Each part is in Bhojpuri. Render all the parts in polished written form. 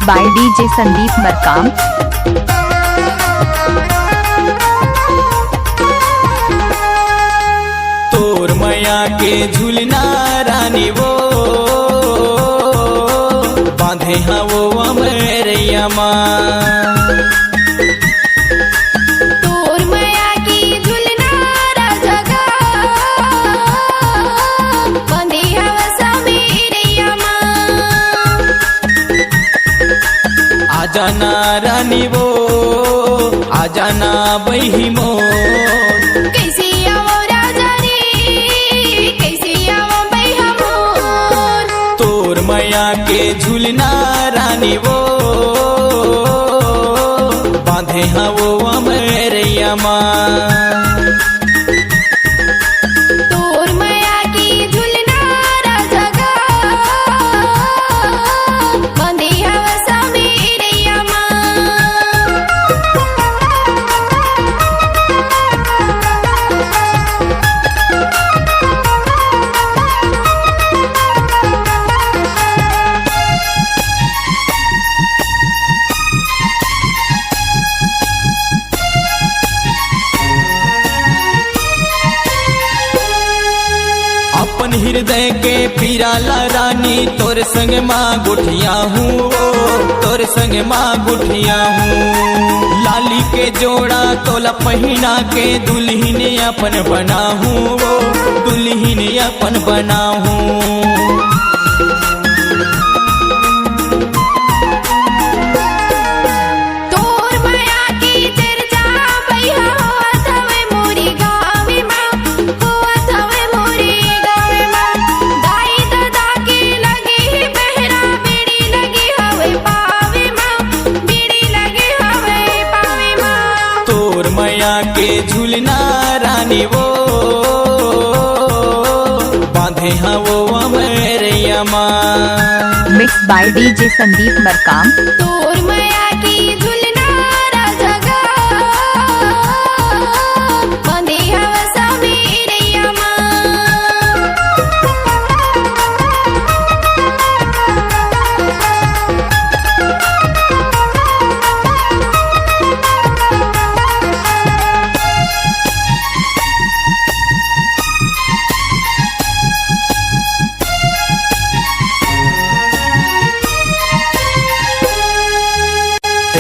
by DJ Sandeep Markam। तोर मैया के झूलना रानी वो बांधे हाँ वो अमरैया माँ। तोर मैया की झूलना राजा गा बांधे हवा समीरैया माँ। आ जाना रानी वो आ जाना बही मोर। कैसे आवो राजा रे कैसे आवो बैहा मोर। तोर मैया के झूलना रानी वो बांधे हाँ वो अमरैया माँ। तोर मैया की झूलना राजा गा बांधे हवा समीरैया माँ। अपन हृदय के पीराला रानी तोर संग माँ गुठिया हूँ तोर संग माँ गुठिया हूँ। लाली के जोड़ा तोला पहिना के दुल्हन अपन बना हूँ दुल्हन अपन बना हूँ। तोर मैया की चर्चा बैहा होत हवे मोरी गावे माँ होत हवे मोरी गावे माँ। दाई दादा के लगे ही बहरा बीड़ी लगी हवे पावे माँ बीड़ी लगी हवे पावे माँ। तोर मैया के झूलना रानी वो बांधे हाँ वो अमरैया माँ। Mixed by DJ Sandeep Markam। तोर मैया की झूलना राजा गा बांधे हवा समीरैया माँ।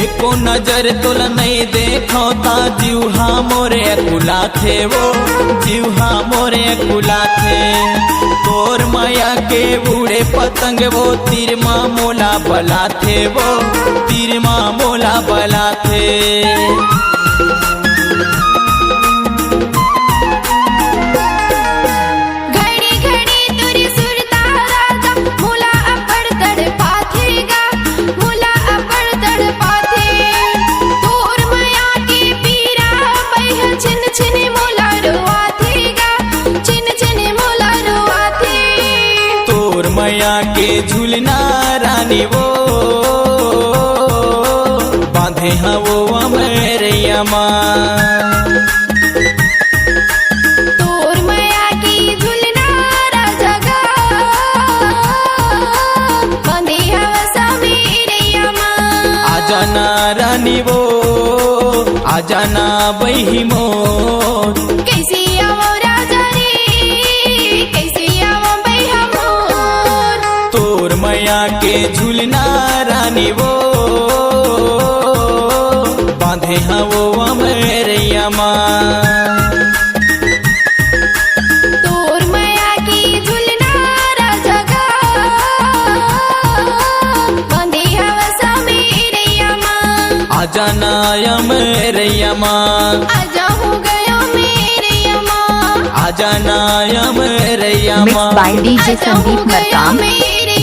एको नजर तोला नहीं देखो ता जीवहा मोरे कुला थे वो जीवहा मोरे कुला थे। तोर माया के बूढ़े पतंग वो तीर माँ मोला बला थे वो तीर माँ मोला बला थे। घड़ी घड़ी तुरी सुरता राजा मुला अपड़ तड़पाथेगा मुला अपड़ तड़पाथे। तोर मैया की पीरा बैहा छिन छिन मोला रुआथेगा छिन छिन मोला रुआथे। तोर मैया के झूलना रानी वो बांधे हाँ वो अमरैया माँ। तोर मैया की झूलना राजा गा बांधे हवा समीरैया माँ। आ जाना रानी वो आ जाना बही मोर। कैसे आवो राजा रे कैसे आवो बैहा मोर। तोर मैया के झूलना रानी वो बांधे हाँ वो अमरैया माँ। तोर मैया की झूलना राजा गा बांधे हवा समीरैया माँ। आ जाना अमरैया माँ। आजा हो गया मेरे माँ आ जाना अमरैया Mixed माँ। by DJ आजा हो Sandeep गया Markam। मेरे